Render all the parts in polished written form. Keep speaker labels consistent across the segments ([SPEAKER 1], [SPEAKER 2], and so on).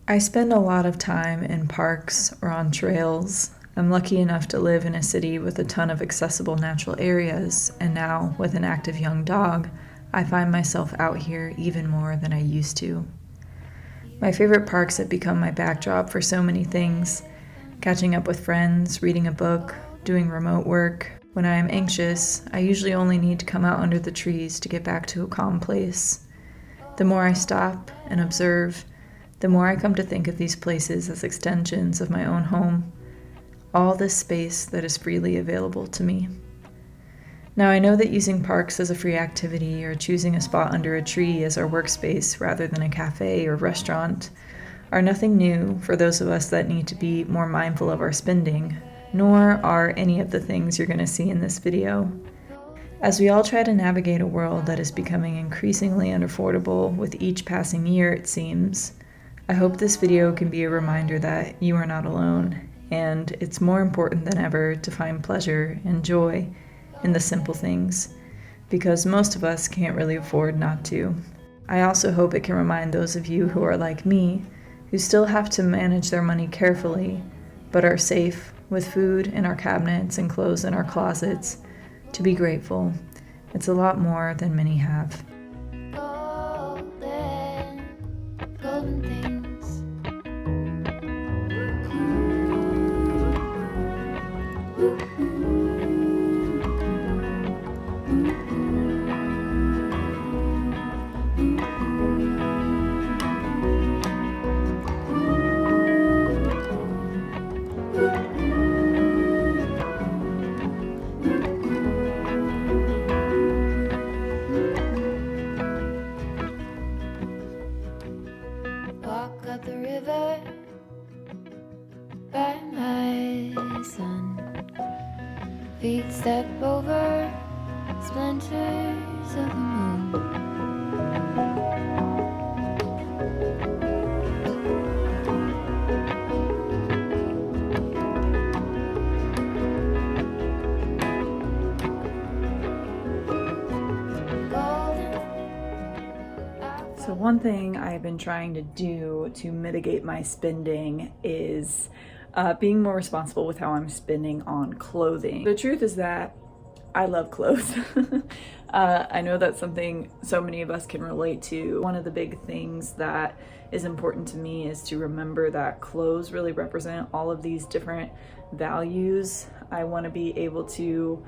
[SPEAKER 1] I spend a lot of time in parks or on trails. I'm lucky enough to live in a city with a ton of accessible natural areas, and now, with an active young dog, I find myself out here even more than I used to. My favorite parks have become my backdrop for so many things: catching up with friends, reading a book, doing remote work. When I am anxious, I usually only need to come out under the trees to get back to a calm place. The more I stop and observe, the more I come to think of these places as extensions of my own home, all this space that is freely available to me. Now, I know that using parks as a free activity or choosing a spot under a tree as our workspace rather than a cafe or restaurant are nothing new for those of us that need to be more mindful of our spending, nor are any of the things you're going to see in this video. As we all try to navigate a world that is becoming increasingly unaffordable with each passing year, it seems, I hope this video can be a reminder that you are not alone, and it's more important than ever to find pleasure and joy in the simple things, because most of us can't really afford not to. I also hope it can remind those of you who are like me, who still have to manage their money carefully, but are safe with food in our cabinets and clothes in our closets, to be grateful. It's a lot more than many have.
[SPEAKER 2] Golden things. Walk up the river by my son. Feet step over splinters of the moon.
[SPEAKER 1] So one thing I've been trying to do to mitigate my spending is being more responsible with how I'm spending on clothing. The truth is that I love clothes. I know that's something so many of us can relate to. One of the big things that is important to me is to remember that clothes really represent all of these different values. I want to be able to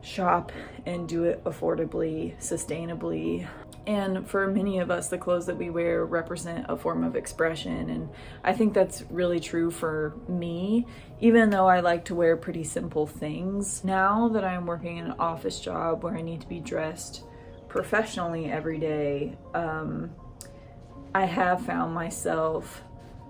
[SPEAKER 1] shop and do it affordably, sustainably. And for many of us, the clothes that we wear represent a form of expression. And I think that's really true for me, even though I like to wear pretty simple things. Now that I'm working in an office job where I need to be dressed professionally every day, I have found myself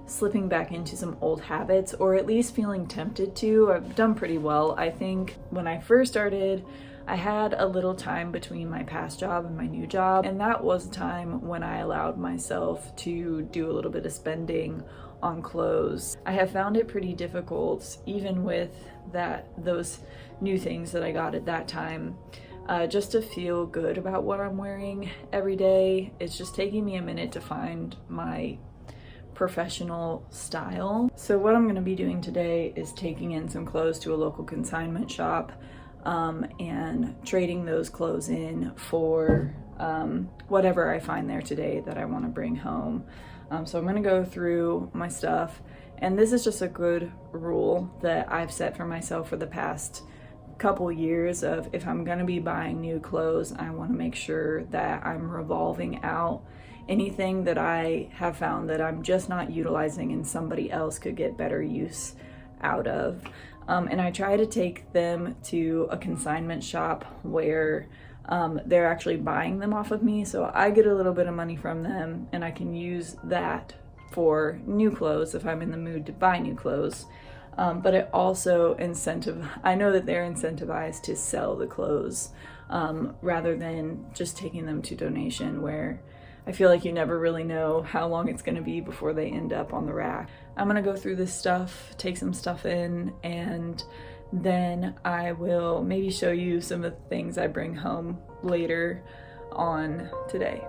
[SPEAKER 1] slipping back into some old habits, or at least feeling tempted to. I've done pretty well. I think when I first started, I had a little time between my past job and my new job, and that was a time when I allowed myself to do a little bit of spending on clothes. I have found it pretty difficult, even with those new things that I got at that time, just to feel good about what I'm wearing every day. It's just taking me a minute to find my professional style. So what I'm going to be doing today is taking in some clothes to a local consignment shop and trading those clothes in for whatever I find there today that I want to bring home. So I'm going to go through my stuff, and this is just a good rule that I've set for myself for the past couple years of, if I'm going to be buying new clothes, I want to make sure that I'm revolving out anything that I have found that I'm just not utilizing and somebody else could get better use out of. And I try to take them to a consignment shop where they're actually buying them off of me, so I get a little bit of money from them and I can use that for new clothes if I'm in the mood to buy new clothes. But it also I know that they're incentivized to sell the clothes rather than just taking them to donation, where I feel like you never really know how long it's going to be before they end up on the rack. I'm going to go through this stuff, take some stuff in, and then I will maybe show you some of the things I bring home later on today.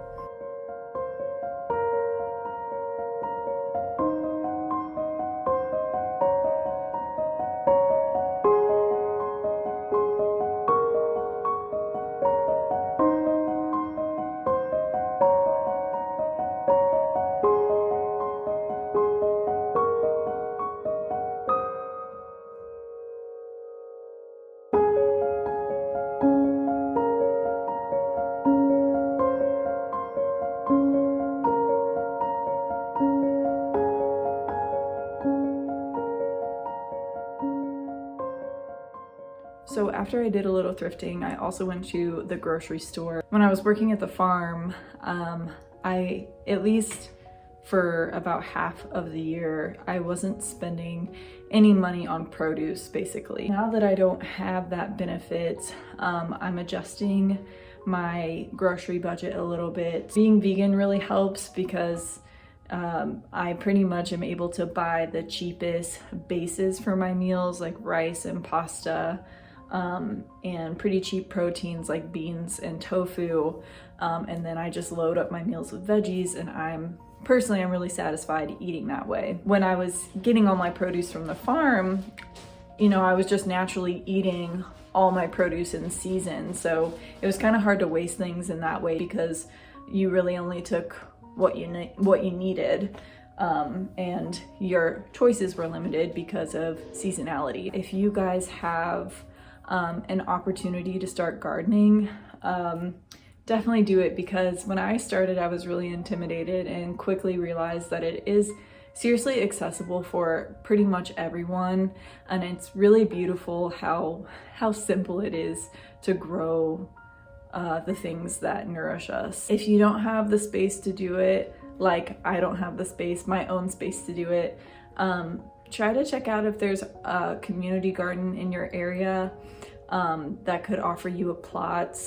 [SPEAKER 1] after I did a little thrifting, I also went to the grocery store. When I was working at the farm, I, at least for about half of the year, I wasn't spending any money on produce, basically. Now that I don't have that benefit, I'm adjusting my grocery budget a little bit. Being vegan really helps because I pretty much am able to buy the cheapest bases for my meals, like rice and pasta, and pretty cheap proteins like beans and tofu. And then I just load up my meals with veggies, and I'm really satisfied eating that way. When I was getting all my produce from the farm, you know, I was just naturally eating all my produce in season. So it was kind of hard to waste things in that way because you really only took what you needed. And your choices were limited because of seasonality. If you guys have an opportunity to start gardening, definitely do it, because when I started, I was really intimidated and quickly realized that it is seriously accessible for pretty much everyone. And it's really beautiful how simple it is to grow the things that nourish us. If you don't have the space to do it, like I don't have the space, my own space to do it, try to check out if there's a community garden in your area that could offer you a plot.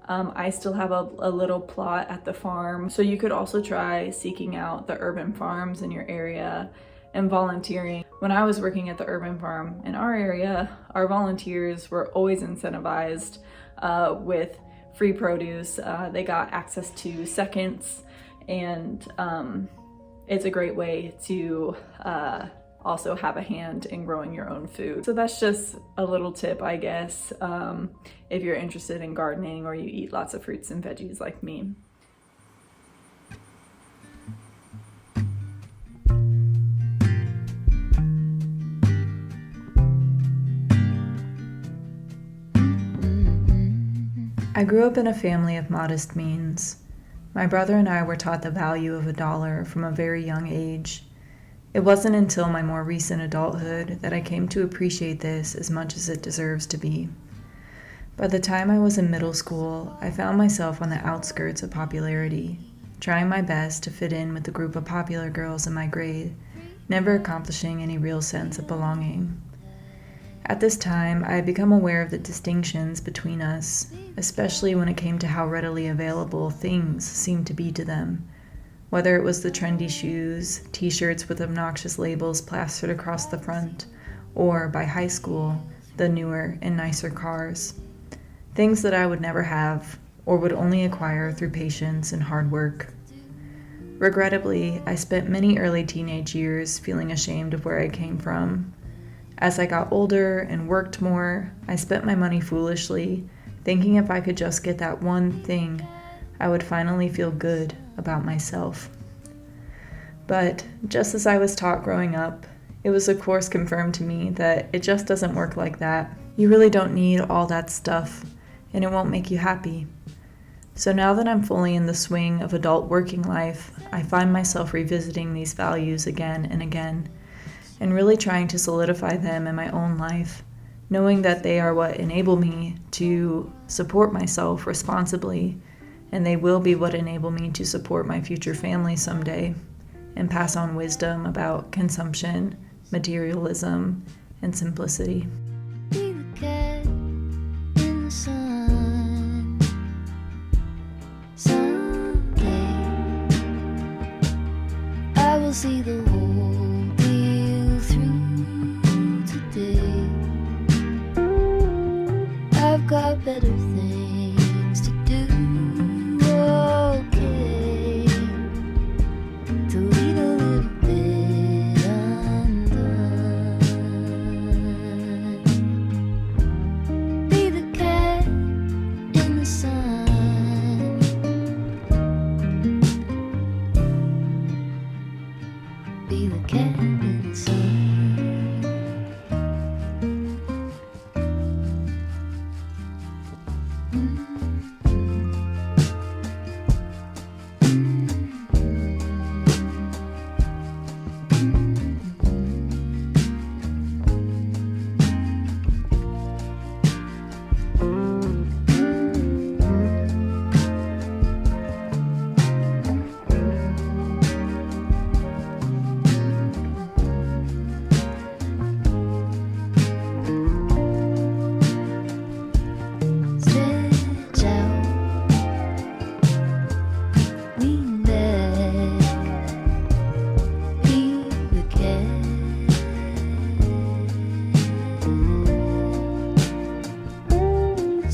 [SPEAKER 1] I still have a little plot at the farm, so you could also try seeking out the urban farms in your area and volunteering. When I was working at the urban farm in our area, our volunteers were always incentivized with free produce. They got access to seconds, and it's a great way to also have a hand in growing your own food. So that's just a little tip, I guess, if you're interested in gardening or you eat lots of fruits and veggies like me. I grew up in a family of modest means. My brother and I were taught the value of $1 from a very young age. It wasn't until my more recent adulthood that I came to appreciate this as much as it deserves to be. By the time I was in middle school, I found myself on the outskirts of popularity, trying my best to fit in with the group of popular girls in my grade, never accomplishing any real sense of belonging. At this time, I had become aware of the distinctions between us, especially when it came to how readily available things seemed to be to them. Whether it was the trendy shoes, t-shirts with obnoxious labels plastered across the front, or, by high school, the newer and nicer cars. Things that I would never have, or would only acquire through patience and hard work. Regrettably, I spent many early teenage years feeling ashamed of where I came from. As I got older and worked more, I spent my money foolishly, thinking if I could just get that one thing, I would finally feel good about myself. But just as I was taught growing up, it was of course confirmed to me that it just doesn't work like that. You really don't need all that stuff, and it won't make you happy. So now that I'm fully in the swing of adult working life, I find myself revisiting these values again and again, and really trying to solidify them in my own life, knowing that they are what enable me to support myself responsibly, and they will be what enable me to support my future family someday, and pass on wisdom about consumption, materialism, and simplicity.
[SPEAKER 2] Be the cat in the sun. Someday I will see the whole deal through today. I've got better things to do. Okay, to lead a little bit undone. Be the cat in the sun. Be the cat in the sun.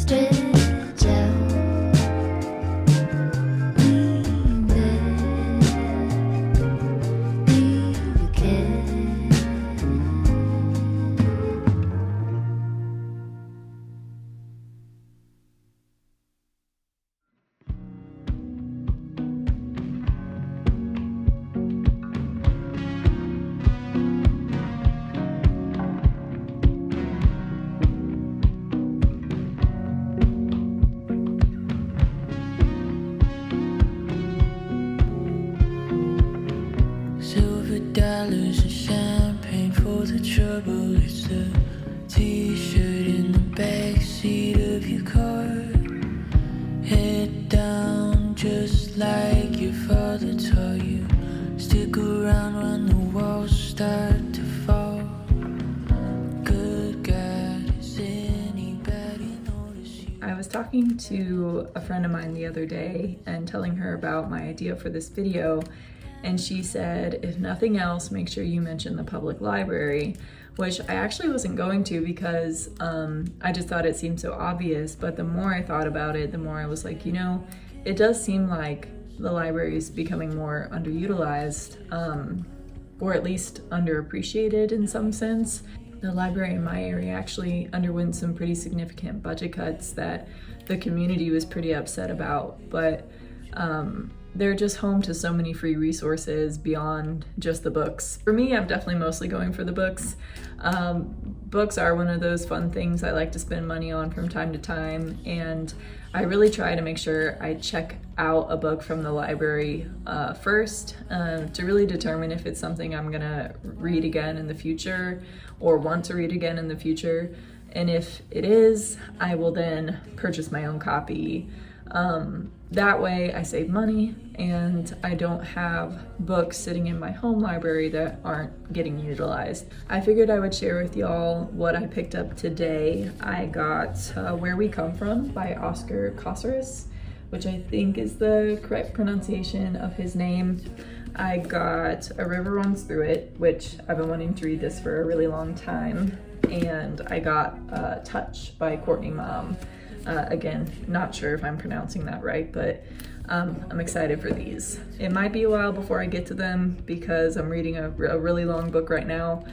[SPEAKER 2] stretch out. We met, we began.
[SPEAKER 3] Silver dollars and champagne for the trouble. It's a t-shirt in the backseat of your car. Head down just like your father taught you. Stick around when the walls start to fall. Good God, is anybody notice you?
[SPEAKER 1] I was talking to a friend of mine the other day and telling her about my idea for this video, and she said, if nothing else, make sure you mention the public library, which I actually wasn't going to because I just thought it seemed so obvious. But the more I thought about it, the more I was like, you know, it does seem like the library is becoming more underutilized, or at least underappreciated in some sense. The library in my area actually underwent some pretty significant budget cuts that the community was pretty upset about, but they're just home to so many free resources beyond just the books. For me, I'm definitely mostly going for the books. Books are one of those fun things I like to spend money on from time to time, and I really try to make sure I check out a book from the library first to really determine if it's something I'm gonna read again in the future or want to read again in the future. And if it is, I will then purchase my own copy. That way I save money and I don't have books sitting in my home library that aren't getting utilized. I figured I would share with y'all what I picked up today. I got Where We Come From by Oscar Casares, which I think is the correct pronunciation of his name. I got A River Runs Through It, which I've been wanting to read this for a really long time. And I got Touch by Courtney Mom. Again, not sure if I'm pronouncing that right, but I'm excited for these. It might be a while before I get to them because I'm reading a really long book right now,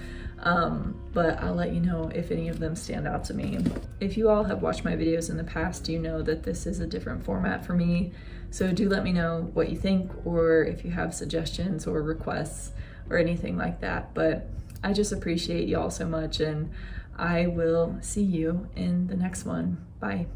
[SPEAKER 1] but I'll let you know if any of them stand out to me. If you all have watched my videos in the past, you know that this is a different format for me, so do let me know what you think or if you have suggestions or requests or anything like that. But I just appreciate y'all so much, and I will see you in the next one. Bye.